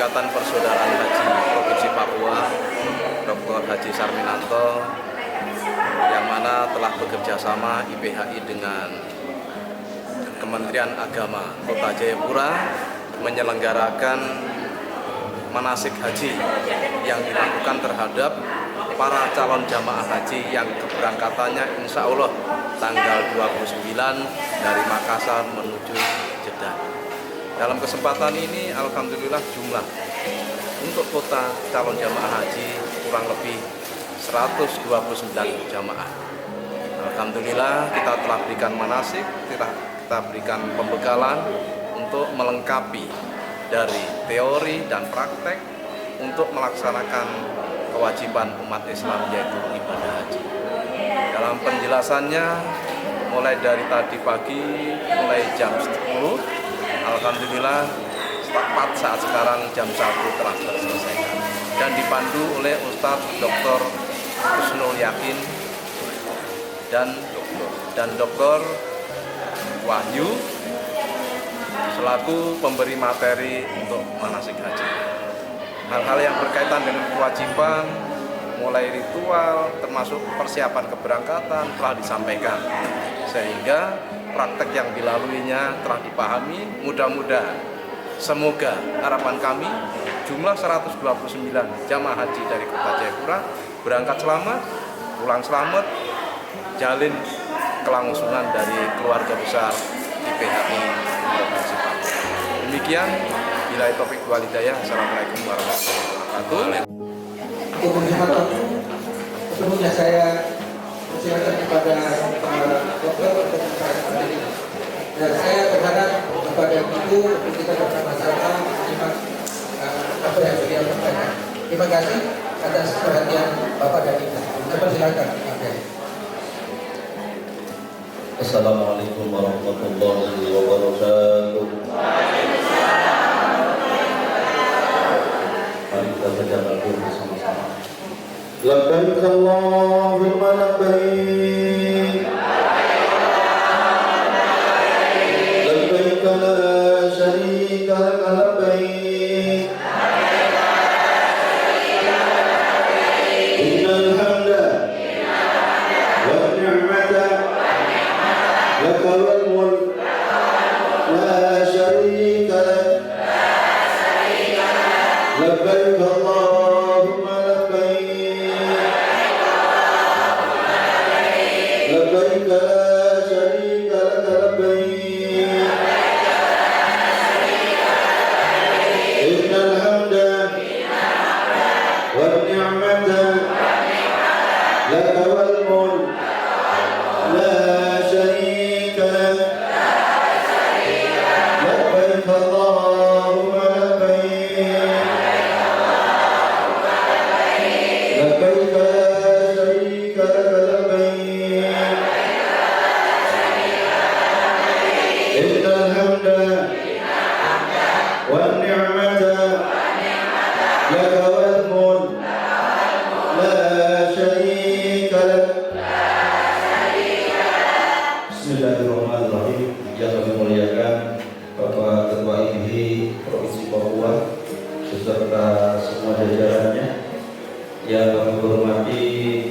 Ikatan Persaudaraan Haji Provinsi Papua, Dr. Haji Sarminanto, yang mana telah bekerja sama IPHI dengan Kementerian Agama Kota Jayapura menyelenggarakan manasik haji yang dilakukan terhadap para calon jamaah haji yang keberangkatannya insya Allah tanggal 29 dari Makassar menuju Jeddah. Dalam kesempatan ini alhamdulillah jumlah untuk kota calon jamaah haji kurang lebih 129 jamaah. Alhamdulillah kita telah berikan manasik, kita berikan pembekalan untuk melengkapi dari teori dan praktek untuk melaksanakan kewajiban umat Islam yaitu ibadah haji. Dalam penjelasannya mulai dari tadi pagi mulai jam 10, alhamdulillah tepat saat sekarang jam 1 telah terselesaikan dan dipandu oleh Ustadz Dr. Husnul Yakin dan Dr. Wahyu selaku pemberi materi untuk manasik haji. Hal-hal yang berkaitan dengan kewajiban, mulai ritual, termasuk persiapan keberangkatan telah disampaikan. Sehingga praktek yang dilaluinya telah dipahami, mudah-mudahan. Semoga harapan kami, jumlah 129 jamaah haji dari Kota Jayapura berangkat selamat, pulang selamat, jalin kelangsungan dari keluarga besar IPHI Provinsi Papua. Demikian, bila topik walidayah. Assalamualaikum warahmatullahi wabarakatuh. Sebelumnya saya persilakan kepada dokter untuk memperkenalkan diri. Dan saya berharap kepada Ibu untuk kita bersama-sama menyimak apa yang beliau sampaikan. Terima kasih atas perhatian Bapak dan Ibu. Saya persilakan. Assalamualaikum warahmatullahi wabarakatuh. Mari kita baca lagu bersama-sama. Labbaik Allahumma labbaik, labbaik la syarika lak labbaik, innal hamda wan ni'mata laka wal mulk la syarika lak, labbaik Allahumma labbaik la syarika lak labbaik, innal hamda wan ni'mata laka wal mulk la syarika lak, labbaik Allahumma labbaik, labbaik la syarika lak labbaik, innal hamda wan ni'mata laka wal mulk la syarika lak. Bismillahirrahmanirrahim. Yang kami muliakan Bapak Ketua IPHI Provinsi Papua beserta semua jajarannya, yang kami hormati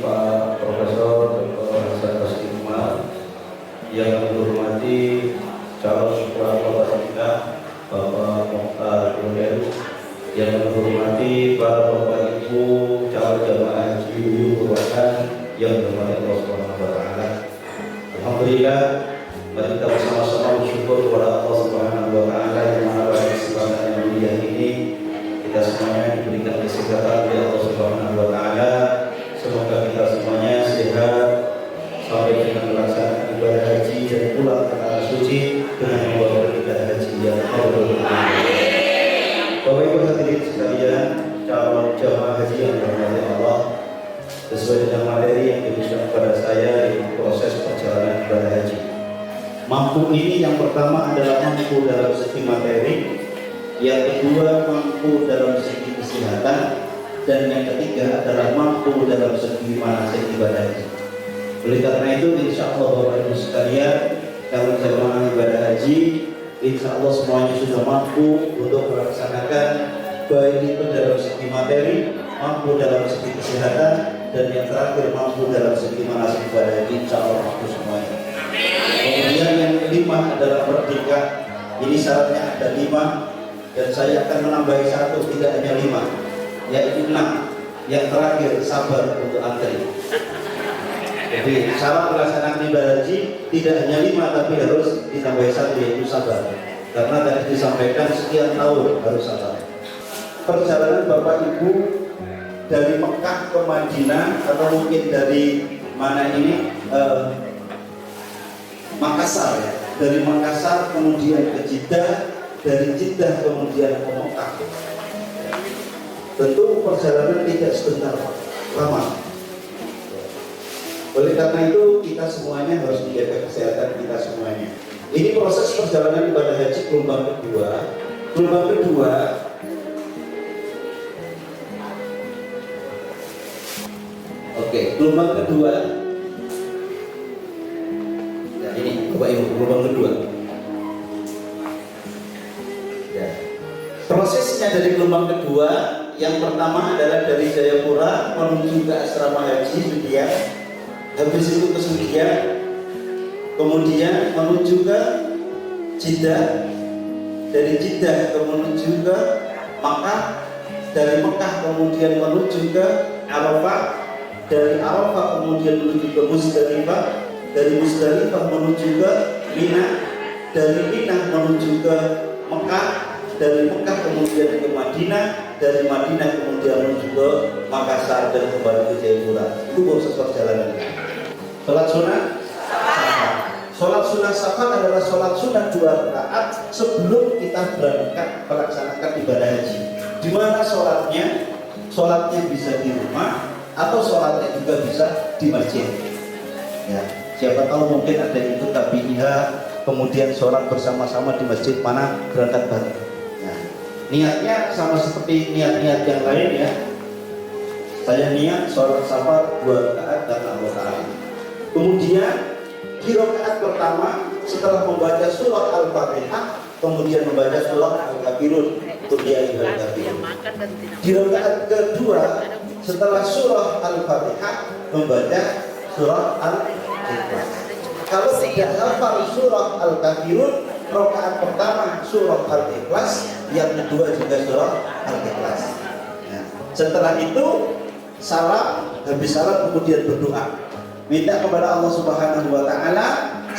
Pak Profesor Dr. Hasan Basri-Umar, yang kami hormati calon kepala kota kita Bapak Mokhtar Yudel, yang kami hormati para Bapak Ibu calon jamaah haji Purwakan yang dirahmati Allah Subhanahu wa taala. Alhamdulillah, mari kita bersama-sama bersyukur kepada Allah Subhanahu wa taala yang mana pada kesempatan yang mulia ini kita semuanya diberikan kesehatan oleh Allah Subhanahu wa taala. Semoga kita semuanya sehat sampai dengan melaksanakan ibadah haji dan pulang ke tanah suci dengan membawa ibadah haji yang mabrur. Bapak Ibu hadirin sekalian, calon jamaah haji yang dirahmati Allah, sesuai dengan materi yang diberikan kepada saya di proses perjalanan ibadah haji. Mampu ini yang pertama adalah mampu dalam segi materi, yang kedua mampu dalam segi kesehatan, dan yang ketiga adalah mampu dalam segi manasik ibadah haji. Oleh karena itu, insya Allah Bapak Ibu sekalian, kalau jamaah ibadah haji, insya Allah semuanya sudah mampu untuk melaksanakan baik itu dalam segi materi, mampu dalam segi kesehatan, dan yang terakhir mampu dalam segi manasik ibadah haji. Insya Allah mampu semuanya. Kemudian yang kelima adalah merdeka. Ini syaratnya ada 5, dan saya akan menambahi 1, tidak hanya 5, yaitu 6. Yang terakhir sabar untuk antri. Jadi syarat pelaksanaan ibadah haji tidak hanya 5, tapi harus ditambahi 1, yaitu sabar. Karena tadi disampaikan sekian tahun harus sabar. Perjalanan Bapak Ibu dari Mekah ke Madinah, atau mungkin dari mana ini, Makassar ya. Dari Makassar kemudian ke Jeddah, dari Jeddah kemudian ke Mekah. Tentu perjalanan tidak sebentar, lama. Oleh karena itu kita semuanya harus menjaga kesehatan kita semuanya. Ini proses perjalanan ibadah haji gelombang kedua. Gelombang kedua, oke, gelombang kedua. Nah ini Bapak Ibu, gelombang kedua. Ya. Prosesnya dari gelombang kedua, yang pertama adalah dari Jayapura menuju ke asrama haji Sudiang, habis itu ke Sudiang, kemudian menuju ke Jeddah, dari Jeddah menuju ke Makkah, dari Mekah kemudian menuju ke Arafah, dari Arafah kemudian menuju ke Musdalifah, dari Musdalifah menuju ke Mina, dari Mina menuju ke Mekah, dari Mekah kemudian ke Madinah, dari Madinah kemudian menuju ke Makassar dan kembali ke Jayapura. Itu proses perjalanan. Sholat sunnah safar. Sholat sunnah safar adalah sholat sunnah 2 rakaat sebelum kita berangkat melaksanakan ibadah haji. Di mana sholatnya? Sholatnya bisa di rumah atau sholatnya juga bisa di masjid. Ya, siapa tahu mungkin ada yang ikut tabi'iyah, kemudian sholat bersama-sama di masjid mana berangkat bareng. Ya, niatnya sama seperti niat-niat yang lain ya. Saya niat sholat safar 2 rakaat dan 6 rakaat. Kemudian di rakaat pertama setelah membaca surah Al-Fatihah, kemudian membaca surah Al-Kafirun. Di rakaat kedua setelah surah Al-Fatihah membaca surah Al-Ikhlas. Kalau tidak hafal surah Al-Kafirun, rakaat pertama surah Al-Ikhlas, yang kedua juga surah Al-Ikhlas. Ya. Setelah itu salam, habis salam kemudian berdoa. Minta kepada Allah Subhanahu wa taala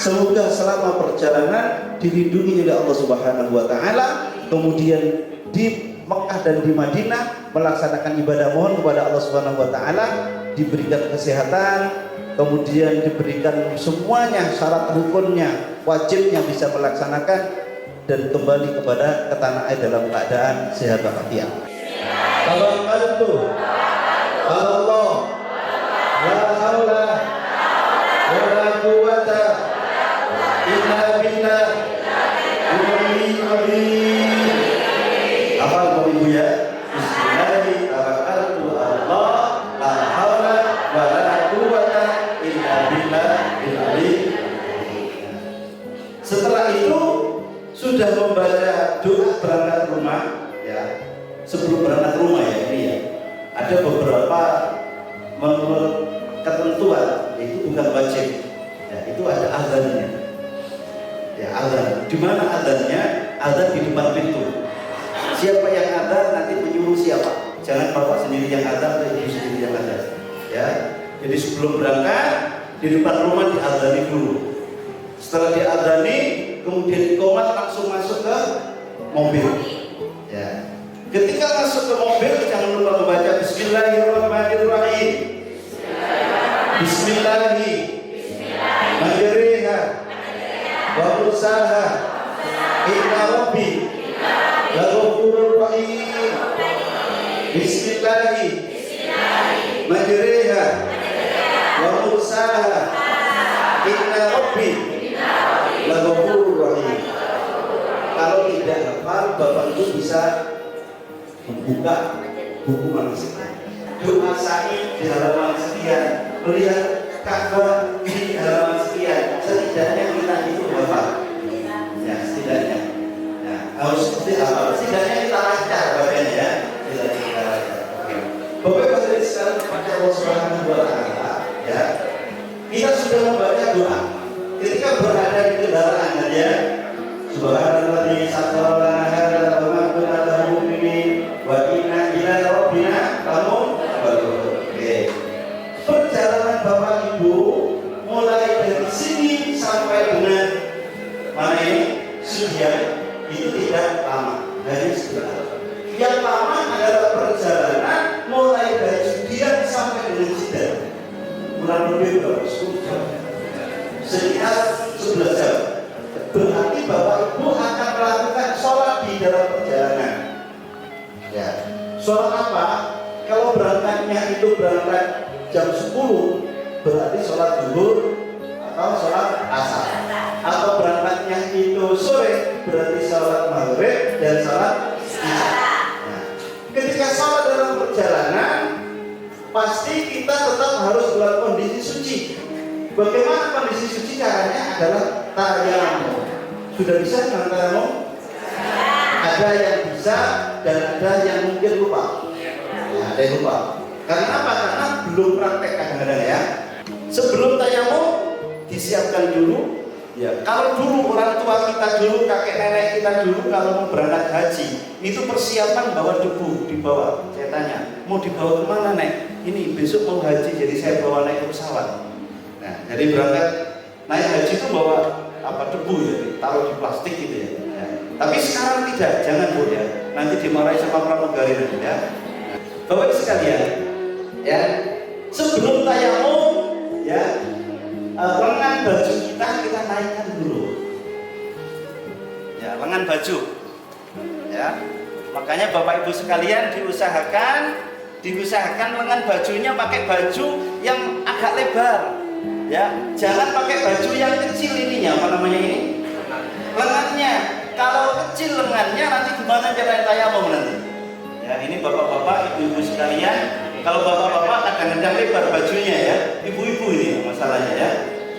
semoga selama perjalanan dilindungi oleh Allah Subhanahu wa taala, kemudian di Mekah dan di Madinah melaksanakan ibadah, mohon kepada Allah Subhanahu wa taala diberikan kesehatan, kemudian diberikan semuanya syarat rukunnya, wajibnya bisa melaksanakan, dan kembali kepada ke tanah air dalam keadaan sehat walafiat. Tawakkaltu Allah la haula wala quwwata illa billah. Hafal Bapak Ibu ya. Bismillahirrahmanirrahim. Allah la haula wala quwwata illa billah. Setelah itu sudah membaca doa berangkat rumah ya. Sebelum berangkat rumah ya ini ya. Ada beberapa menurut ketentuan, itu bukan wajib ya, itu ada azannya ya, azan. Di mana azannya? Azan di depan pintu. Siapa yang azan nanti menyuruh siapa, jangan bapak sendiri yang azan atau ibu sendiri yang azan ya. Jadi sebelum berangkat di depan rumah diazani dulu. Setelah diazani kemudian dikomat langsung masuk ke mobil ya. Ketika masuk ke mobil jangan lupa membaca Bismillahirrahmanirrahim. Bismillahi majriha wa mursaha inna rabbi laghafurur rahim. Bismillahi majriha wa mursaha inna rabbi laghafurur rahim. Kalau tidak hafal, Bapak Ibu bisa membuka buku manasik. Doa sa'i di halaman sekian, melihat Ka'bah di halaman sekian, setidaknya kita itu hafal ya, setidaknya ya, harus seperti apa, setidaknya kita lancar bacanya ya. Allah Subhanahu wa taala, ya. Kita sudah membaca doa ketika berada di kendaraan, ya. Subhanalladzi sakhkhara lana hadza wa ma kunna lahu muqrinin wa inna ila rabbina lamunqalibun. Oke. Perjalanan Bapak Ibu mulai dari sini sampai dengan mana ini Sudian itu tidak lama, hanya sebentar. Yang lama adalah perjalanan mulai dari Sudian sampai dengan Jeddah, kurang lebih berapa? 10 jam, sekitar 11 jam. Berarti Bapak Ibu akan melakukan sholat di dalam perjalanan. Ya, sholat apa? Kalau berangkatnya itu berangkat jam 10, berarti sholat zuhur atau sholat asar. Atau berangkatnya itu sore, berarti sholat maghrib dan sholat isya. Nah, ketika sholat dalam perjalanan, pasti kita tetap harus dalam kondisi suci. Bagaimana kondisi suci? Caranya adalah tayamum. Sudah bisa dengan tayamum? Ada yang bisa dan ada yang mungkin lupa. Nah, ada yang lupa. Karena apa? Karena belum praktek kadang-kadang, ya. Sebelum tayamum disiapkan dulu. Ya, kalau dulu orang tua kita dulu, kakek nenek kita dulu kalau mau berangkat haji, itu persiapan bawa debu dibawa. Saya tanya, mau dibawa kemana, Nek? Ini besok mau haji, jadi saya bawa naik ke pesawat. Nah, jadi berangkat naik haji itu bawa apa, debu ya, taruh di plastik gitu ya. Ya. Tapi sekarang tidak, jangan Bu ya. Nanti dimarahi sama pramugari nanti, ya. Bapak Ibu sekalian, ya, sebelum tayamum, ya, lengan baju kita naikkan dulu. Ya, lengan baju. Ya. Makanya Bapak Ibu sekalian diusahakan lengan bajunya pakai baju yang agak lebar. Ya, jangan pakai baju yang kecil ininya, apa namanya ini? Lengannya. Kalau kecil lengannya nanti gimana cara tayamum nanti? Ya, ini Bapak-bapak, Ibu-ibu sekalian, kalau Bapak-bapak kadang-kadang lebar bajunya, ya. Ibu-ibu ini masalahnya, ya.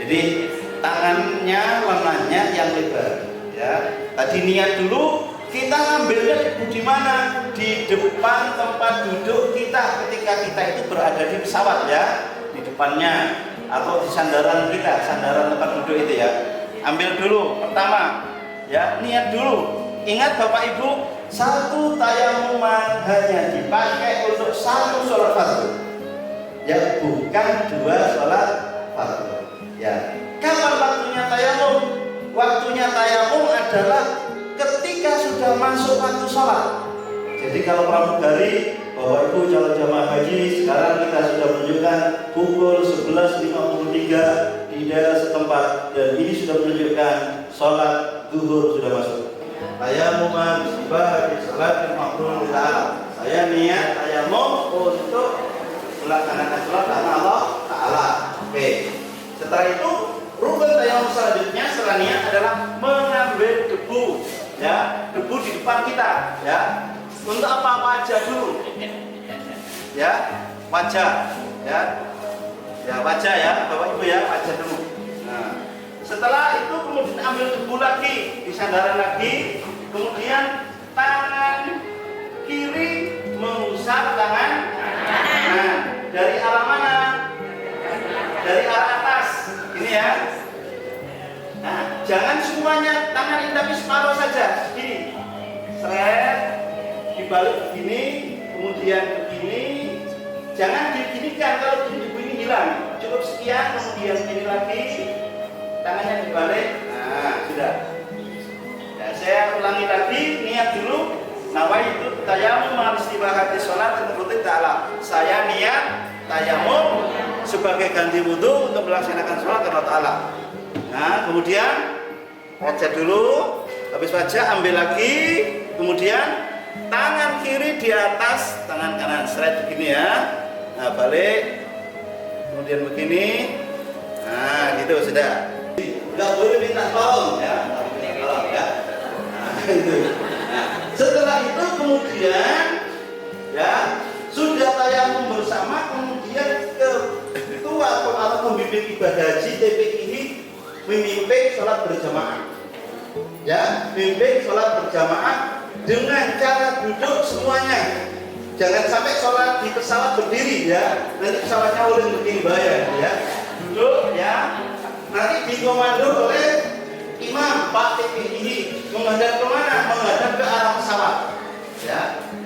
Jadi tangannya, lengannya yang lebar, ya. Tadi niat dulu, kita ngambilnya di mana? Di depan tempat duduk kita ketika kita itu berada di pesawat, ya. Di depannya atau di sandaran kita, sandaran tempat duduk itu, ya. Ambil dulu pertama, ya, niat dulu. Ingat Bapak Ibu, satu tayamuman hanya dipakai untuk satu sholat fardu, ya, bukan dua sholat fardu. Ya, kapan waktunya tayamum? Waktunya tayamum adalah ketika sudah masuk waktu sholat. Jadi kalau pramugari, Bapak Ibu calon jamaah haji, sekarang kita sudah menunjukkan pukul 11.53 di daerah setempat, dan ini sudah menunjukkan sholat zuhur sudah masuk. Tayamuman ibadah sholat makruh ta'ala. Saya niat tayamum untuk melaksanakan sholat karena Allah Ta'ala. Oke. Setelah itu rukun tayamum selanjutnya setelah niat adalah mengambil debu, ya, debu di depan kita, ya. Untuk apa? Wajah dulu, ya, wajah, ya, ya, wajah, ya, Bapak Ibu, ya, wajah dulu. Nah, setelah itu kemudian ambil debu lagi di sandaran lagi, kemudian tangan kiri mengusap tangan kanan. Dari arah mana? Dari arah atas, ini, ya. Nah, jangan semuanya tangan ini, tapi separuh saja, gini, seret, dibalik begini, kemudian begini. Jangan diginikan, kalau begini hilang. Cukup sekian, kemudian begini lagi, tangannya dibalik. Nah, sudah. Ya, saya ulangi lagi, niat dulu. Nawaitu tayamum istibahati sholat menuruti ta'ala. Saya niat tayamum sebagai ganti wudhu untuk melaksanakan sholat karena ta'ala. Nah, kemudian wajah dulu, habis wajah ambil lagi, kemudian tangan kiri di atas tangan kanan, seret begini, ya. Nah, balik, kemudian begini. Nah, gitu sudah. Enggak boleh minta tolong, ya. Minta tolong, ya. Nah, itu. Nah, setelah itu kemudian, ya, sudah tayamum bersama, kemudian ketua atau pembimbing ibadah haji TPI memimpin sholat berjamaah, ya, memimpin sholat berjamaah dengan cara duduk semuanya, Jangan sampai sholat di pesawat berdiri ya, nanti pesawatnya oleh begini bahaya ya. Duduk ya, nanti dikomando oleh imam Pak TPI menghadap ke mana? Menghadap ke arah pesawat ya.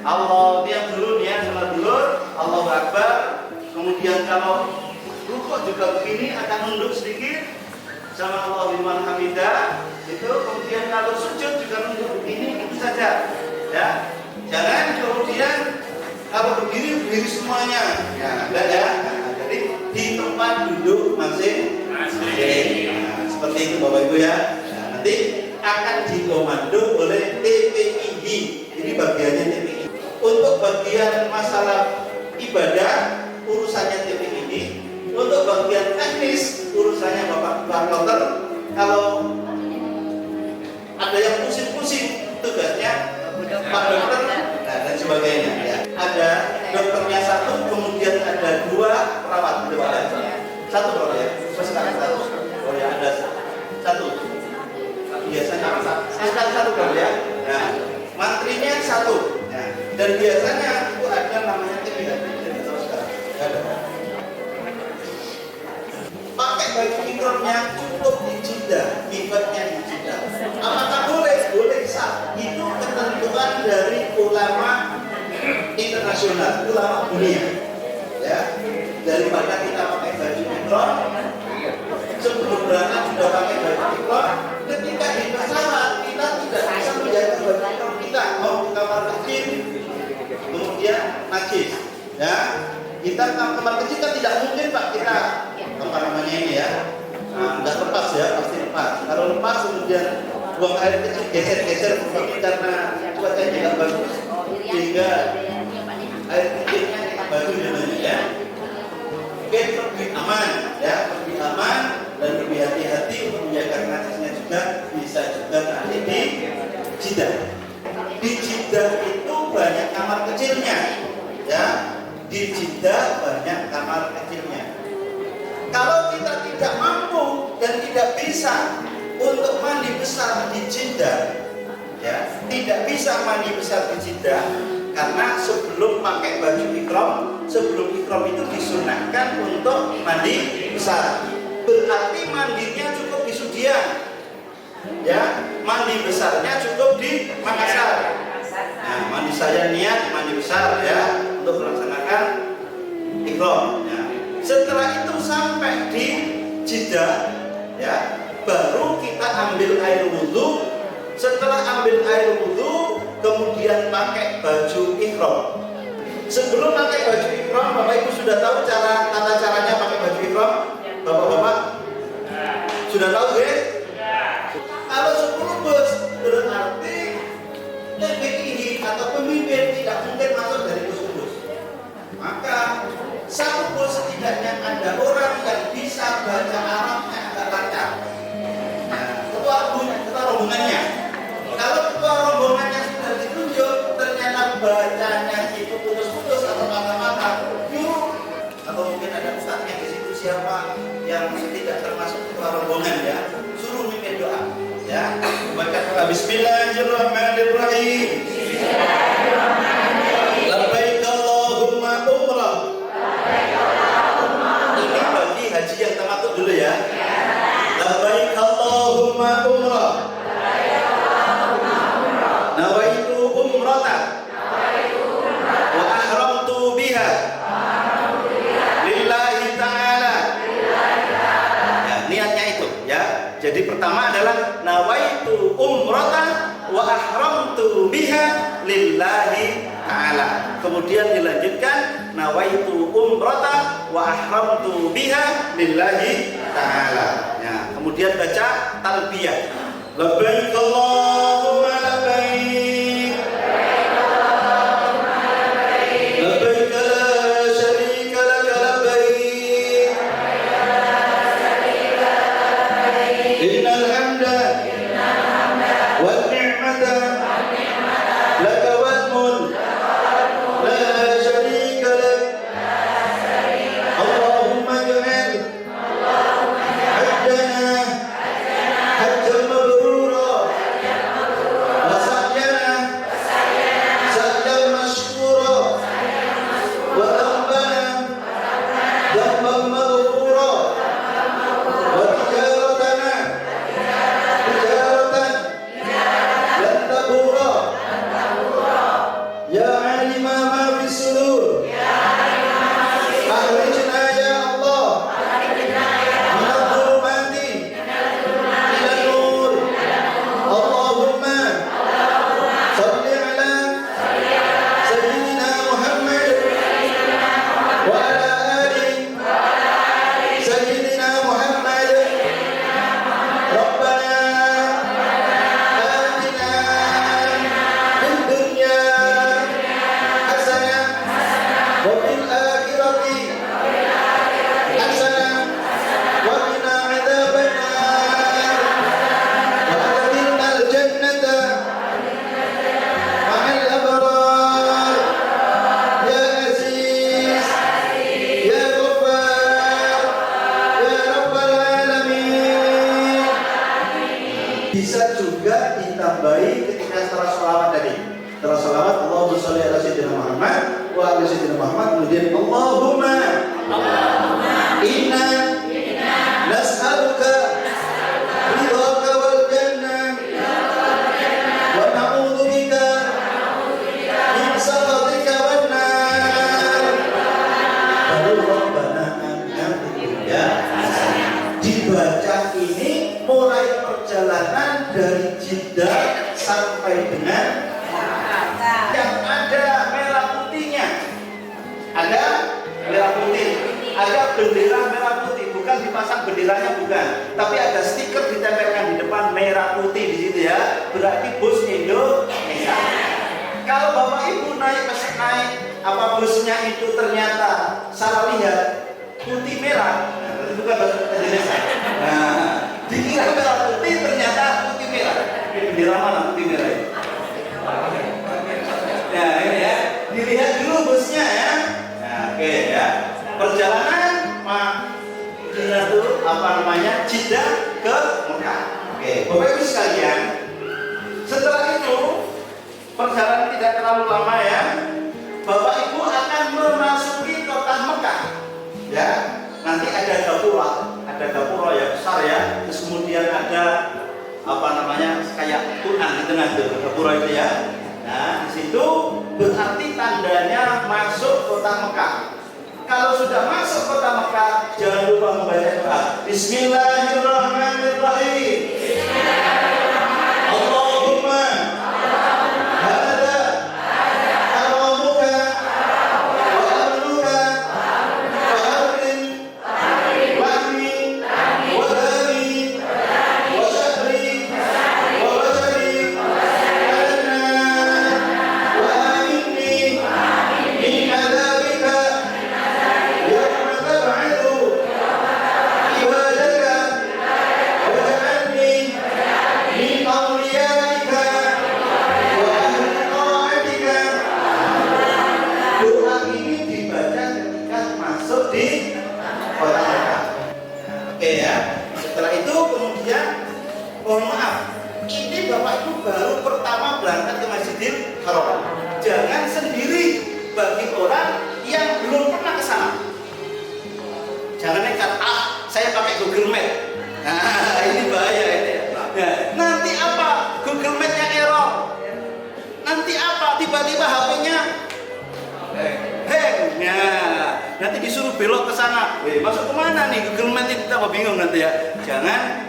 Allah diam dulu ya, sholat dulu, Allahu Akbar. Kemudian kalau rukuk juga begini, akan nunduk sedikit sama Allah liman hamidah itu. Kemudian kalau sujud juga nunduk begini, itu saja ya. Jangan kemudian kalau berdiri semuanya ya, enggak ya. Nah, jadi di tempat duduk masing-masing. Nah, seperti itu Bapak Ibu ya. Nah, nanti akan dikomando oleh TPID. Ini bagiannya TPID. Untuk bagian masalah ibadah urusannya TPID. Untuk bagian teknis urusannya Bapak Dokter. Kalau ada yang pusing-pusing tugasnya Pak Dokter dan sebagainya ya. Ada dokternya satu, kemudian ada 2 perawat satu kalau ya. Sekarang satu. Oh ya ada satu. Biasanya satu kalau ya. Nah, mantrinya satu. Nah, dan biasanya itu ada namanya TPID. Ada. Pakai baju ikramnya cukup di jidah, kibatnya di jidah. Apakah boleh? Boleh sah. Itu ketentuan dari ulama internasional, ulama dunia. Ya, daripada kita pakai baju ikram, sebelum berangkat sudah pakai baju ikram, ketika di pesawat kita tidak bisa menjaga baju ikram kita, mau di kamar kecil, kemudian najis. Ya, kita kamar kecil kan tidak mungkin Pak kita apa namanya ini ya, nggak lepas ya, pasti lepas. Kalau lepas kemudian buang air kecil geser-geser karena cuacanya tidak bagus sehingga air kecilnya baju namanya ya. Oke, lebih aman ya, lebih aman dan lebih hati-hati untuk menjaga najisnya juga. Bisa juga nanti di jidah. Di jidah itu banyak kamar kecilnya ya, di jidah banyak kamar kecilnya. Kalau kita tidak mampu dan tidak bisa untuk mandi besar di jidah, ya, tidak bisa mandi besar di jidah, karena sebelum pakai baju ikram, sebelum ikram itu disunahkan untuk mandi besar. Berarti mandinya cukup di Sudiang, ya, mandi besarnya cukup di Makassar. Nah, mandi saya niat mandi besar ya untuk melaksanakan ikram. Ya. Setelah itu sampai di jidah, ya, baru kita ambil air wudhu. Setelah ambil air wudhu, kemudian pakai baju ikram. Sebelum pakai baju ikram, Bapak Ibu sudah tahu tata caranya pakai baju ikram? Bapak-bapak sudah tahu ya? Kalau 10 bus berarti TPI atau pemimpin tidak mungkin masuk dari bus-bus. Maka satu bus setidaknya ada orang yang bisa baca Arabnya agak lancar. Nah, ketua rombongannya. Kalau ketua rombongannya sudah ditunjuk, ternyata bacanya itu putus-putus atau patah-patah, yuk. Atau mungkin ada ustadznya di situ siapa yang tidak termasuk ketua rombongan ya, suruh mimpin doa. Ya, baca Bismillahirrahmanirrahim. Bismillahirrahmanirrahim. Labbaik Allahumma umrah. Ini bagi haji yang tamattu dulu ya. Labbaik Allahumma umrah. Nawaitu umrata. Wa ahramtu biha. Lillahi ta'ala. Ya, niatnya itu ya. Jadi pertama adalah nawaitu umrata wa ahramtu biha lillahi ta'ala. Kemudian dilanjutkan nawaitu umrata wa ahramtu biha lillahi ta'ala. Ya, kemudian baca talbiyah. Labbaik Allahumma labbaik. Labbaik la syarika laka labbaik. Innal hamda wan ni'mata laka wal mulk la syarika lak. Allahumma ja'al hajjana hajjan mabrura ala sayyidina Muhammad, kemudian Allahumma inna nas'aluka ridhaka wal jannah wa na'udzubika min sakhatika wan nar. Baru Rabbana atina fid dunya hasanah. Dibaca ini mulai perjalanan dari Jeddah sampai dengan yang ada merah putihnya. Ada merah putih, ada bendera merah putih, bukan dipasang benderanya, bukan, tapi ada stiker ditempelkan di depan merah putih di situ ya. Berarti bus Indonesia. Kalau Bapak Ibu naik busnya itu ternyata salah lihat putih merah, nah, bukan bahasa Indonesia. Nah, dikira merah putih ternyata putih merah. Ini bendera mana putih merah itu? Nah ini ya, dilihat dulu busnya ya. Nah, oke ya. Perjalanan Jeddah ke Mekah. Oke, Bapak Ibu sekalian, setelah itu perjalanan tidak terlalu lama ya. Bapak Ibu akan memasuki kota Mekah. Ya, nanti ada gapura ya besar ya. Terus kemudian ada kayak tunan di tengah itu gapura itu ya. Nah, di situ berarti tandanya masuk kota Mekah. Kalau sudah masuk kota Mekah, jangan lupa membaca doa. Bismillahirrahmanirrahim. Allahumma hada haramuka wa amnuka wa amrin wa'mi wa dhari wa syahri wa wajari wa aminni min adabika yawma tab'athu ibadaka waj'alni min awliyaika wa ahli ta'atika. Doa ini dibaca ketika masuk di kota Mekah. Oke ya. Setelah itu kemudian mohon maaf, ini Bapak Ibu baru pertama berangkat ke Masjidil Haram. Jangan sendiri bagi orang yang belum pernah ke sana. Jangan nekat, saya pakai Google Map. Nah, ini bahaya ini. Nah, nanti apa? Google Map-nya error. Nanti apa? Tiba-tiba HP-nya hang. Nah, nanti disuruh belok ke sana. Masuk kemana nih? Google Map ini kita bingung nanti ya. Jangan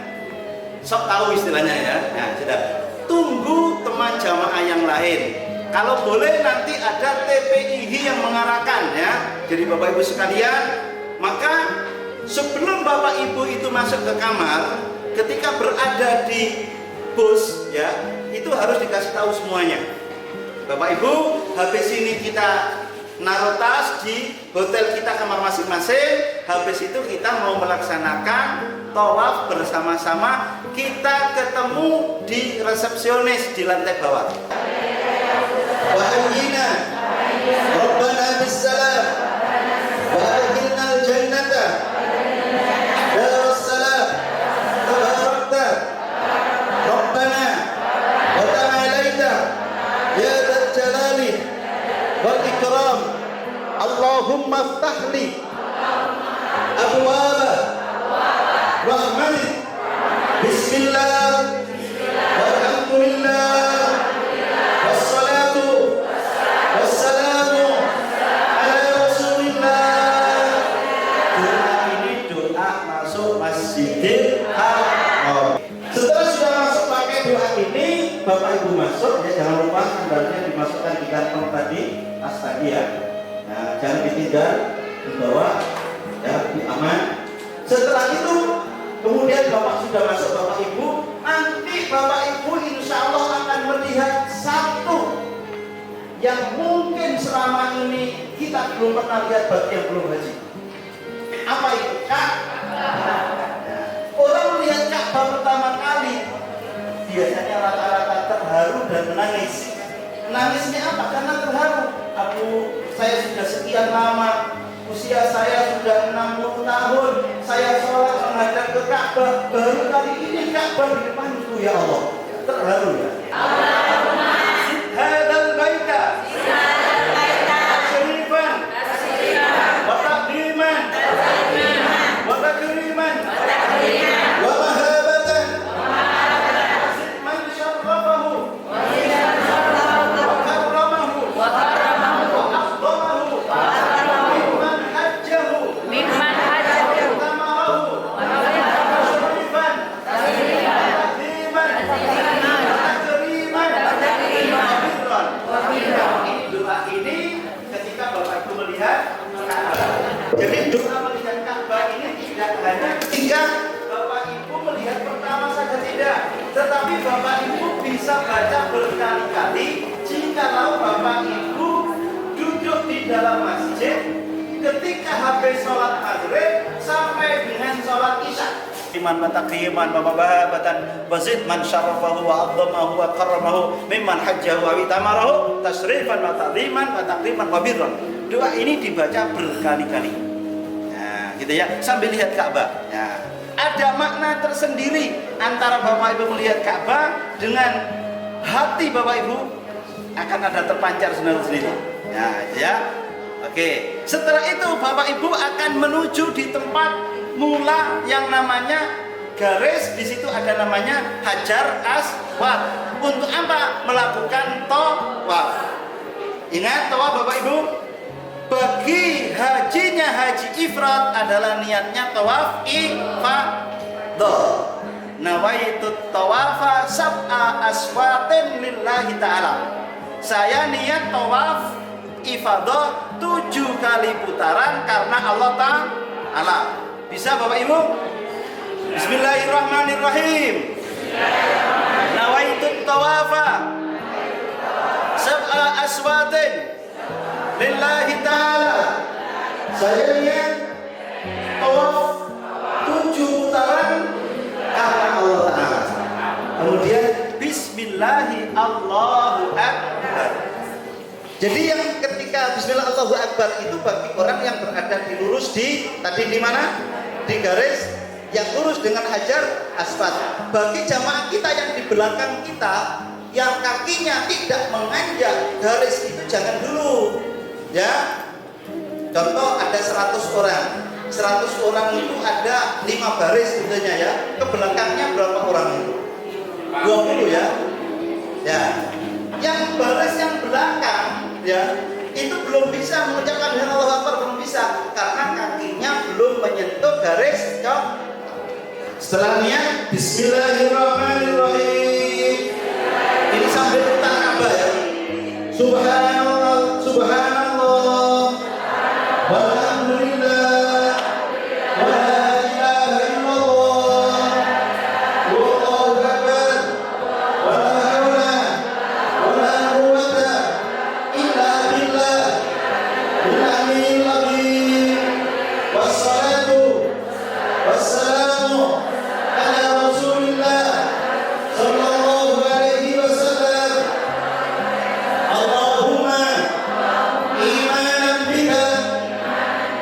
sok tahu istilahnya ya. Nah, sudah. Tunggu teman jamaah yang lain. Kalau boleh nanti ada TPIH yang mengarahkan ya. Jadi Bapak Ibu sekalian, maka sebelum Bapak Ibu itu masuk ke kamar, ketika berada di bus ya, itu harus dikasih tahu semuanya. Bapak Ibu, habis ini kita naruh tas di hotel kita kamar masing-masing. Habis itu kita mau melaksanakan tawaf bersama-sama. Kita ketemu di resepsionis di lantai bawah. Wa hayyina Rabbana bis-salam wa adkhilna al-jannata darussalam tabarakta Rabbana wa ta'alaita ya dzal jalali wal ikram. Allahumma iftah li abwaaba rahmatik. Bismillah walhamdulillah wassalatu wassalamu ala rasulillah. Doa ini doa masuk Masjidil Haram. Setelah sudah masuk pakai doa ini, Bapak Ibu masuk ya, jangan lupa sandalnya dimasukkan di kantong tadi, tas tadi ya. Nah, jangan ditinggal, dibawa ya, aman. Setelah itu kemudian Bapak sudah masuk, Bapak Ibu, nanti Bapak Ibu insya Allah akan melihat satu yang mungkin selama ini kita belum pernah lihat bagi yang belum haji. Apa itu? Ka'bah. Orang melihat Ka'bah pertama kali biasanya rata-rata terharu dan menangis. Menangisnya apa? Karena terharu. Saya sudah sekian lama, usia saya sudah 60 tahun, saya sholat menghadap ke Ka'bah, baru kali ini Ka'bah di depanku ya Allah. Terharu ya. Hadal baita Syarifan Bapak Ibu duduk di dalam masjid ketika habis sholat maghrib sampai dengan sholat isya. Iman bataqiman wa mabahabatan wa zid man syarafahu wa adzamahu wa karramahu mimman hajjahu wa itamarahu tasrifan wa ta'ziman wa taqriman wa birran. Doa ini dibaca berkali-kali. Nah, gitu ya, sambil lihat Ka'bah. Nah, ada makna tersendiri antara Bapak Ibu melihat Ka'bah dengan hati Bapak Ibu akan ada terpancar sendiri. Nah, ya. Oke. Setelah itu Bapak Ibu akan menuju di tempat mula yang namanya garis, di situ ada namanya Hajar Aswad. Untuk apa? Melakukan tawaf. Ingat tawaf Bapak Ibu? Bagi hajinya haji ifrad adalah niatnya tawaf ifadah. Nawaitu tawafa sab'a aswatin lillahi ta'ala. Saya niat tawaf ifadah 7 kali putaran karena Allah Ta'ala. Bisa Bapak Ibu? Bismillahirrahmanirrahim. Nawaitu tawafa sab'a aswatin lillahi ta'ala. Saya niat tawaf 7 putaran karena Allah Ta'ala. Kemudian Bismillahi Allahu Akbar. Jadi yang ketika Bismillah Allahu Akbar itu bagi orang yang berada di lurus di tadi di mana? Di garis yang lurus dengan Hajar Aswad. Bagi jamaah kita yang di belakang kita yang kakinya tidak menginjak garis itu jangan dulu. Ya. Contoh ada 100 orang. 100 orang itu ada 5 baris tentunya ya. Ke belakangnya berapa orang itu? 20 ya. Ya. Yang baris yang belakang ya itu belum bisa mengucapkan Allahu Akbar, belum bisa karena kakinya belum menyentuh garis. Setelah niat Bismillahirrahmanirrahim. Ini sambil putar Ka'bah ya. Subhanallah, subhanallah, walhamdulillah, wa la ilaha illallah, wallahu akbar, wa la hawla wa la quwwata illa billah, bil aliyyil azim. Wassalatu wassalamu ala rasulillah sallallahu alaihi wasallam. Allahumma imanan bika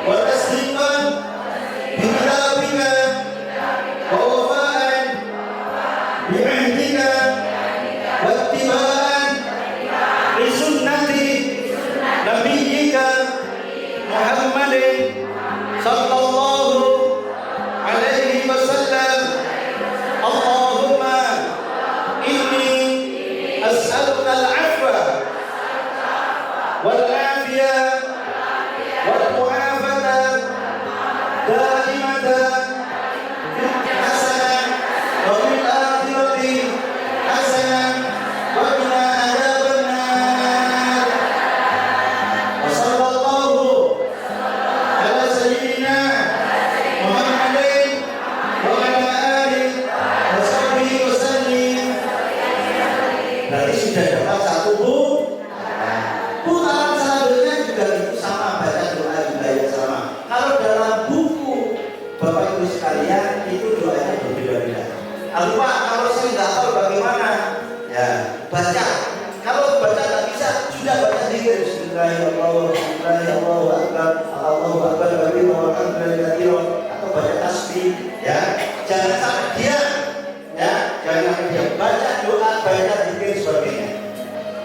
wa tasdiqan bi kitabika wa wafa'an bi ahdika wa ittiba'an li sunnati nabiyyika Muhammadin sallallahu alaihi wasallam. Allahumma inni as'aluka al-'afwa wal 'afiyah wal mu'afata daimatan fid hasanah wa fil akhirati hasanah wa qina adzabannar. Wa sallallahu ala sayyidina Muhammadin wa ala alihi wa sahbihi wa sallim. Berarti sudah dapat satu putaran selanjutnya juga itu sama, baca doa juga yang sama. Kalau dalam buku Bapak Ibu sekalian itu doanya berbeda-beda. Pak, kalau saya nggak tahu bagaimana, ya baca. Kalau baca nggak bisa, sudah baca zikir. Bismillahirrahmanirrahim. Allahu akbar, Allahu akbar, atau baca tasbih. Ya, jangan sampai diam. Ya, jangan sampai diam. Baca doa, baca zikir sebagainya.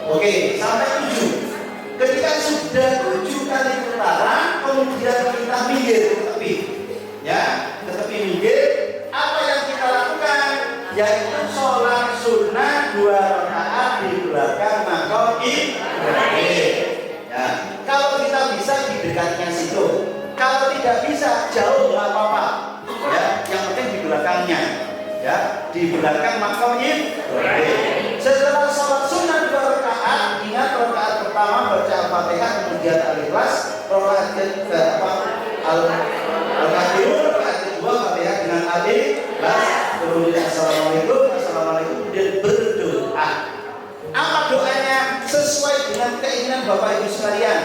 Oke, sampai 7. Ketika sudah 7 kali putaran, kemudian kita minggir ke tepi. Ya, ke tepi minggir. Apa yang kita lakukan? Yaitu sholat sunnah 2 rakaat di belakang maqam Ibrahim. Ya, kalau kita bisa di dekatnya situ. Kalau tidak bisa jauh nggak apa-apa. Ya, yang penting di belakangnya. Ya, di belakang maqam Ibrahim. Setelah sholat sunnah 2 rakaat, ingat rakaat pertama baca Al-Fatihah kemudian Al-Ikhlas, rakaat kedua Al-Kafirun, rakaat kedua Fatihah dengan Al-Ikhlas, kemudian Assalamualaikum, kemudian berdoa. Apa doanya? Sesuai dengan dengan keinginan Bapak Ibu sekalian.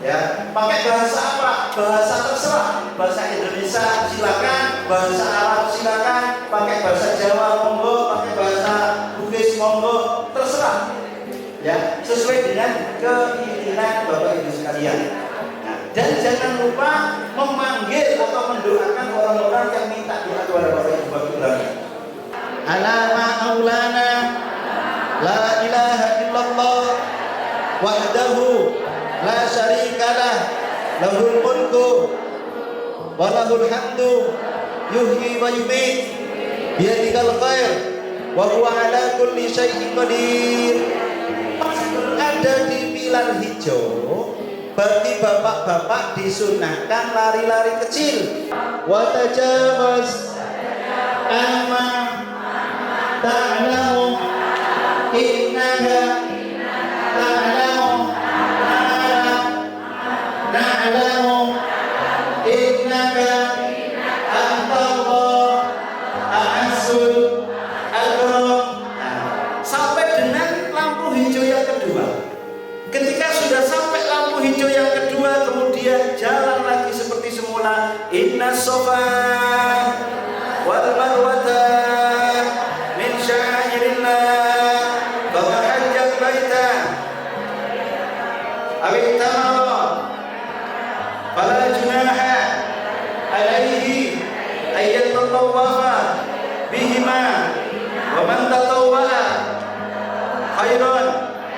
Ya, pakai bahasa apa? Bahasa terserah. Bahasa Indonesia silakan, bahasa Arab silakan, pakai bahasa Jawa monggo, pakai bahasa Bugis monggo, terserah. Ya, sesuai dengan keinginan Bapak Ibu sekalian. Nah, dan jangan lupa memanggil atau mendoakan orang-orang yang minta doa kepada Bapak Ibu sekalian. Alama aulana la ilaha illallah wahdahu la syarikalah lahul mulku wa lahul hamdu yuhyi wa yumiit biyadikal khair wa huwa ala kulli syai'in qadir. Ada di pilar hijau, berarti bapak-bapak disunahkan lari-lari kecil. Wa tajawaz amma ta'lamu innaka ta'lamu na'lamu innaka antallah a'azzul akram. Sampai dengan lampu hijau yang kedua. Ketika sudah sampai lampu hijau yang kedua, kemudian jalan lagi seperti semula. Inna sofa wal marwata min syairillah bahwa hajjat baita awit tamara fala junaha alaihi ayat tatawafa bihima wa man tatawwa khairan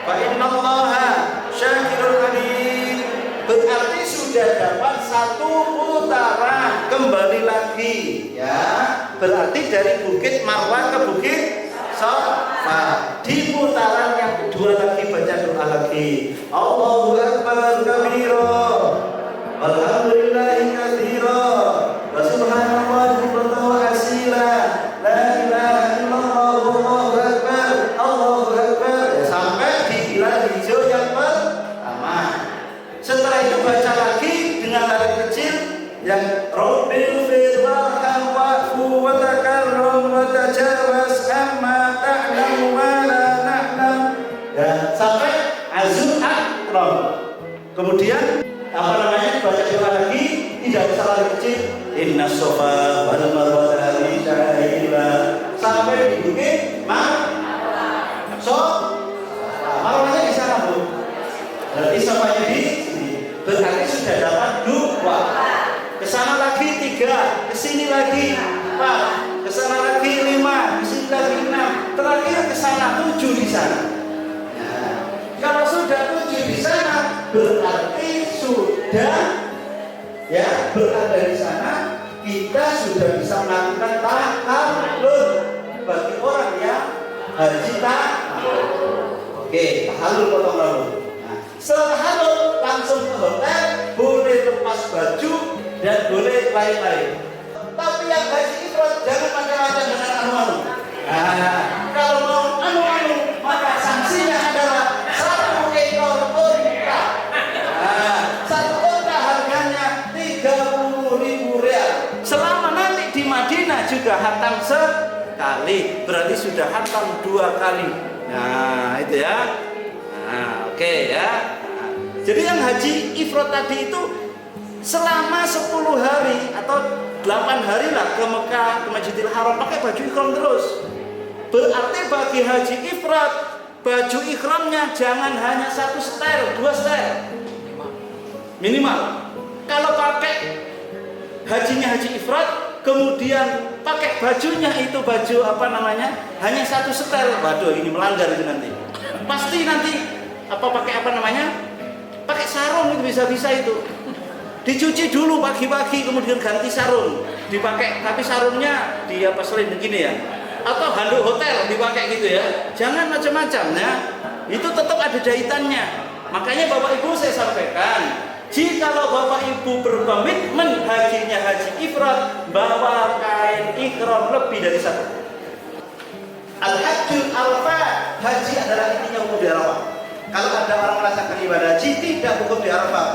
fa innallaha syakirul alim. Berarti sudah dapat satu putaran, kembali lagi ya. Berarti dari Bukit Marwah ke Bukit Safa. Di putaran yang kedua lagi baca doa lagi. Allahu akbar kabira walhamdulillahi katsira wa subhanallahi bukratan wa asila la ilaha illallah wallahu akbar Allahu akbar. Sampai di pilar hijau yang pertama. Setelah itu baca lagi dengan lari kecil yang Rabbil firwarham wa'fu wa takarram wa tajawaz amma ta'lamu wa la na'lam. Ya, sampai azul akram. Kemudian apa namanya? Baca doa lagi, tidak usah lari kecil. Inna sofa wal marwata min syairillah. Sampai di Bukit Marwah. Marwahnya di sana, Bu. Berarti sofanya di sini. Berarti sudah dapat 2. Kesana lagi 3, kesini lagi 4, kesana lagi 5, kesini lagi 6, terakhir kesana 7 di sana. Nah, kalau sudah 7 di sana, berarti sudah ya berada di sana, kita sudah bisa melakukan tahallul bagi orang yang haji tahallul. Oke, tahallul potong rambut. Nah, setelah tahallul langsung ke hotel, boleh lepas baju dan boleh lain-lain. Tapi yang haji ifrad jangan macam-macam dengan anu-anu. Nah, kalau mau anu-anu maka sanksinya adalah 1 ekor unta. Nah, 1 unta harganya 30.000 rial. Selama nanti di Madinah juga hatam sekali, berarti sudah hatam 2 kali. Nah, itu ya. Nah, oke ya. Nah, jadi yang haji ifrad tadi itu selama 10 hari atau 8 hari lah ke Mekah, ke Masjidil Haram pakai baju ihram terus. Berarti bagi haji ifrad, baju ihramnya jangan hanya 1 setel, 2 setel minimal. Kalau pakai hajinya haji ifrad, kemudian pakai bajunya itu baju apa namanya hanya 1 setel, waduh ini melanggar itu nanti. Pasti nanti pakai apa namanya pakai sarung itu bisa-bisa itu. Dicuci dulu pagi-pagi kemudian ganti sarung dipakai, tapi sarungnya di selin begini ya, atau handuk hotel dipakai gitu ya, jangan macam-macam ya, itu tetap ada jahitannya. Makanya Bapak Ibu saya sampaikan, jikalau Bapak Ibu berkomitmen hajinya haji ifrad, bawa kain ihram lebih dari 1. Al-Hajjul Arafah, haji adalah intinya hukum di Arafah. Kalau ada orang merasakan ibadah haji tidak hukum di Arafah,